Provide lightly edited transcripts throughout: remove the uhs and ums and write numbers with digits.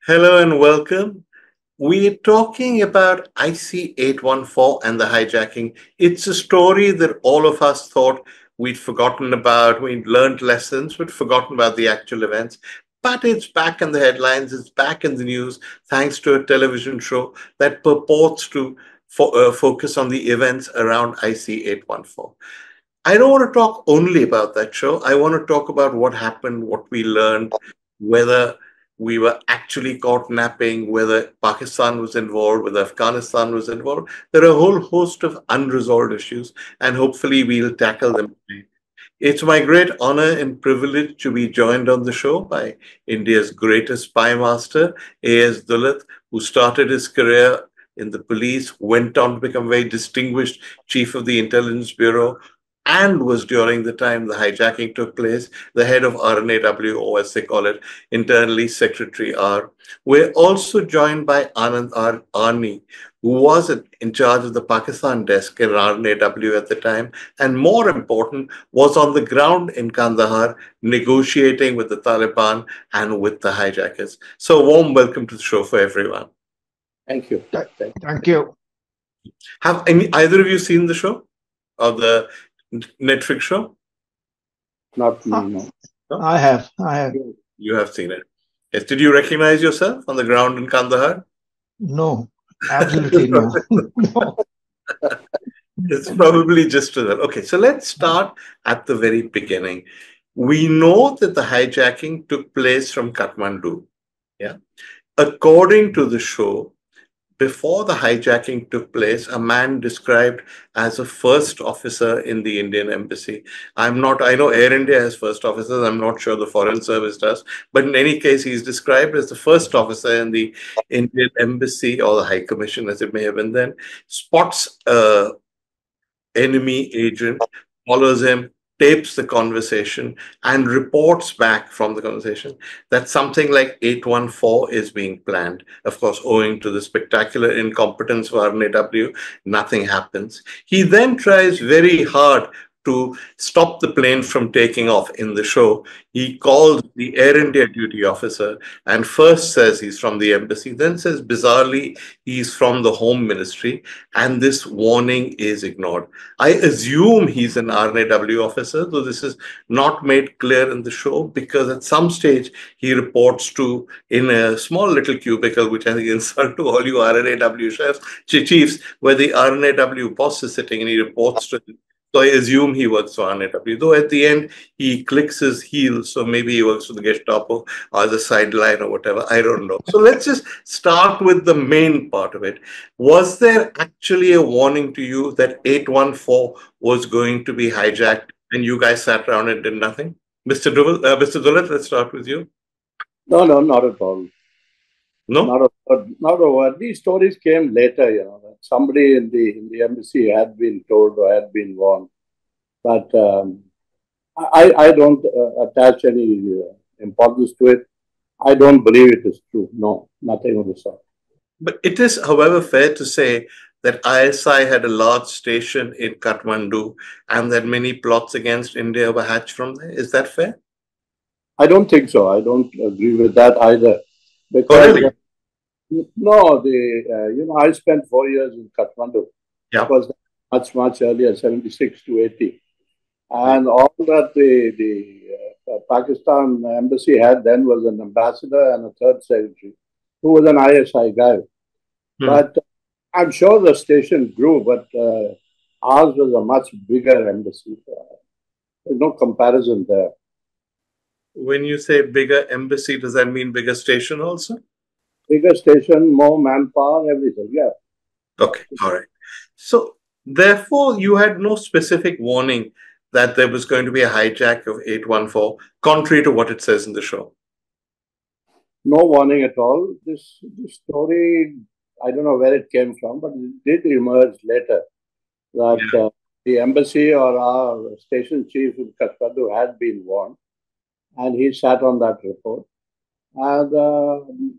Hello and welcome. We're talking about IC 814 and the hijacking. It's a story that all of us thought we'd forgotten about. We'd learned lessons, but forgotten about the actual events. But it's back in the headlines, it's back in the news, thanks to a television show that purports to focus on the events around IC 814. I don't want to talk only about that show. I want to talk about what happened, what we learned, whether we were actually caught napping, whether Pakistan was involved, whether Afghanistan was involved. There are a whole host of unresolved issues, and hopefully we'll tackle them today. It's my great honor and privilege to be joined on the show by India's greatest spy master, A.S. Dulat, who started his career in the police, went on to become a very distinguished chief of the Intelligence Bureau, and was during the time the hijacking took place, the head of R&AW, or as they call it internally, Secretary R. We're also joined by Anand Arni, who was in charge of the Pakistan desk in R&AW at the time, and more important, was on the ground in Kandahar negotiating with the Taliban and with the hijackers. So, warm welcome to the show for everyone. Thank you. Thank you. Have either of you seen the show or the Netflix show? Not me, no. I have. You have seen it. Yes. Did you recognize yourself on the ground in Kandahar? No, absolutely no. No. It's probably just to that. Okay, so let's start at the very beginning. We know that the hijacking took place from Kathmandu. Yeah. According to the show, before the hijacking took place, a man described as a first officer in the Indian embassy. I know Air India has first officers. I'm not sure the Foreign Service does. But in any case, he's described as the first officer in the Indian embassy, or the High Commission, as it may have been then, spots enemy agent, follows him, tapes the conversation, and reports back from the conversation that something like 814 is being planned. Of course, owing to the spectacular incompetence of R&AW, nothing happens. He then tries very hard to stop the plane from taking off in the show. He calls the Air India duty officer and first says he's from the embassy, then says bizarrely he's from the Home Ministry, and this warning is ignored. I assume he's an R&AW officer, though this is not made clear in the show, because at some stage he reports to, in a small little cubicle, which I think is insult to all you R&AW chiefs, where the R&AW boss is sitting and he reports to him. So I assume he works for R&AW, though at the end he clicks his heels, so maybe he works for the Gestapo or the sideline or whatever, I don't know. So let's just start with the main part of it. Was there actually a warning to you that 814 was going to be hijacked and you guys sat around and did nothing? Mr. Dulat, let's start with you. No, not at all. No? Not over. These stories came later, that somebody in the embassy had been told or had been warned. But I don't attach any importance to it. I don't believe it is true. No, nothing of the sort. But it is, however, fair to say that ISI had a large station in Kathmandu and that many plots against India were hatched from there. Is that fair? I don't think so. I don't agree with that either. Because, really? No, I spent 4 years in Kathmandu. Yeah. It was much earlier, 76 to 80. And all that the Pakistan embassy had then was an ambassador and a third secretary, who was an ISI guy. But I'm sure the station grew, but ours was a much bigger embassy. There's no comparison there. When you say bigger embassy, does that mean bigger station also? Bigger station, more manpower, everything, yeah. Okay, all right. So, therefore, you had no specific warning that there was going to be a hijack of 814, contrary to what it says in the show. No warning at all. This story, I don't know where it came from, but it did emerge later that the embassy or our station chief in Kathmandu had been warned, and he sat on that report. And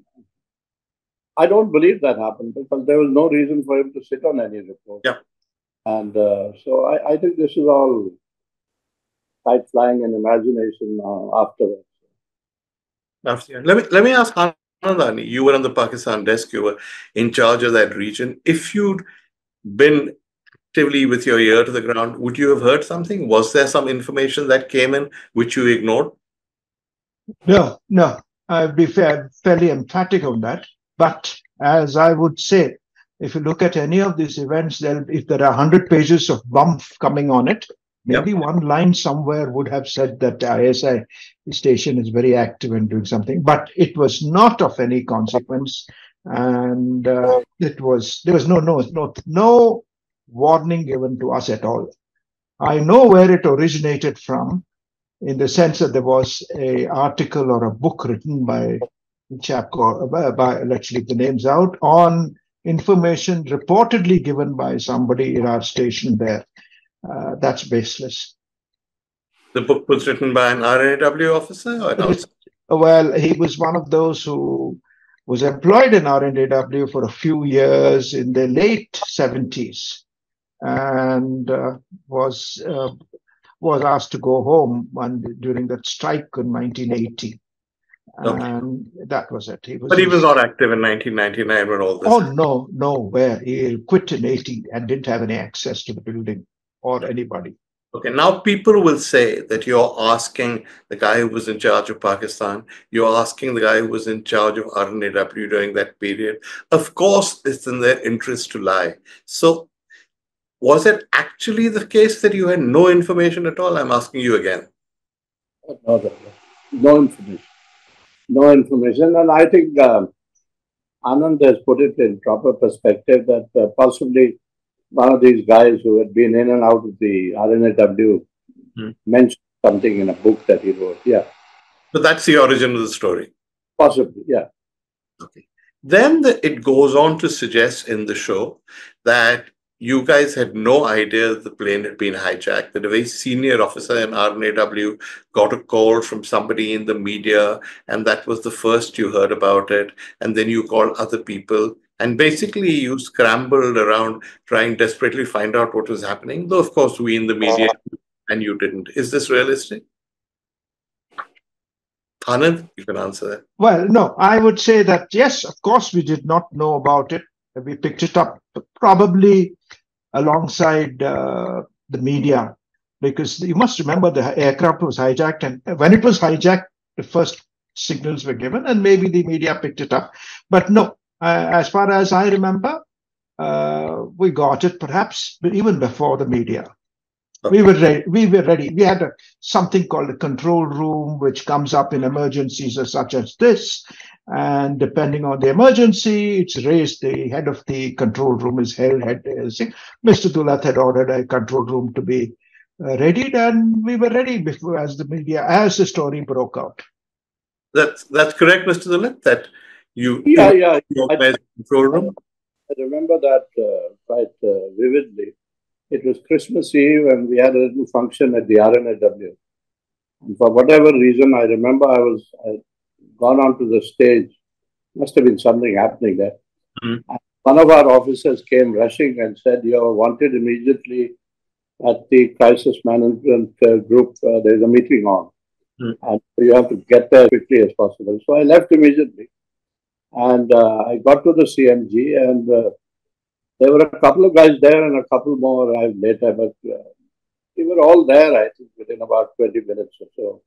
I don't believe that happened because there was no reason for him to sit on any report. Yeah. And so I think this is all kite flying and imagination afterwards. Let me ask Anand, you were on the Pakistan desk, you were in charge of that region. If you'd been actively with your ear to the ground, would you have heard something? Was there some information that came in which you ignored? No, no. I'd be fairly emphatic on that. But as I would say, if you look at any of these events, if there are 100 pages of bump coming on it, maybe one line somewhere would have said that ISI station is very active and doing something, but it was not of any consequence, and there was no warning given to us at all. I know where it originated from, in the sense that there was a article or a book written by a chap called, let's leave the names out, on information reportedly given by somebody in our station there. That's baseless. The book was written by an R&AW officer or not? Well, he was one of those who was employed in R&AW for a few years in the late 70s, and was asked to go home during that strike in 1980. Okay. And that was it. He was not active in 1999 when all this. Oh, no, nowhere. He quit in 80 and didn't have any access to the building or anybody. Okay, now people will say that you're asking the guy who was in charge of Pakistan, you're asking the guy who was in charge of R&AW during that period. Of course, it's in their interest to lie. So was it actually the case that you had no information at all? I'm asking you again. No information. No information. And I think Anand has put it in proper perspective that possibly one of these guys who had been in and out of the R&AW mentioned something in a book that he wrote. Yeah. So that's the origin of the story. Possibly, yeah. Okay. Then it goes on to suggest in the show that you guys had no idea the plane had been hijacked, that a very senior officer in R&AW got a call from somebody in the media, and that was the first you heard about it. And then you called other people, and basically you scrambled around trying desperately to find out what was happening, though, of course, we in the media and you didn't. Is this realistic? Anand, you can answer that. Well, no, I would say that, yes, of course, we did not know about it. We picked it up probably alongside the media, because you must remember the aircraft was hijacked, and when it was hijacked, the first signals were given, and maybe the media picked it up. But no, as far as I remember, we got it perhaps even before the media. Okay. We were ready. We had something called a control room, which comes up in emergencies such as this. And depending on the emergency, it's raised. The head of the control room is held. Mr. Dulat had ordered a control room to be readied, and we were ready before as the story broke out. That's correct, Mr. Dulat. That you organized the control room. I remember that quite vividly. It was Christmas Eve, and we had a little function at the R&AW. And for whatever reason, I remember I'd gone onto the stage. Must have been something happening there. And one of our officers came rushing and said, "You're wanted immediately at the crisis management group. There's a meeting on. And you have to get there quickly as possible." So I left immediately. And I got to the CMG, and there were a couple of guys there and a couple more arrived later, but we were all there, I think, within about 20 minutes or so.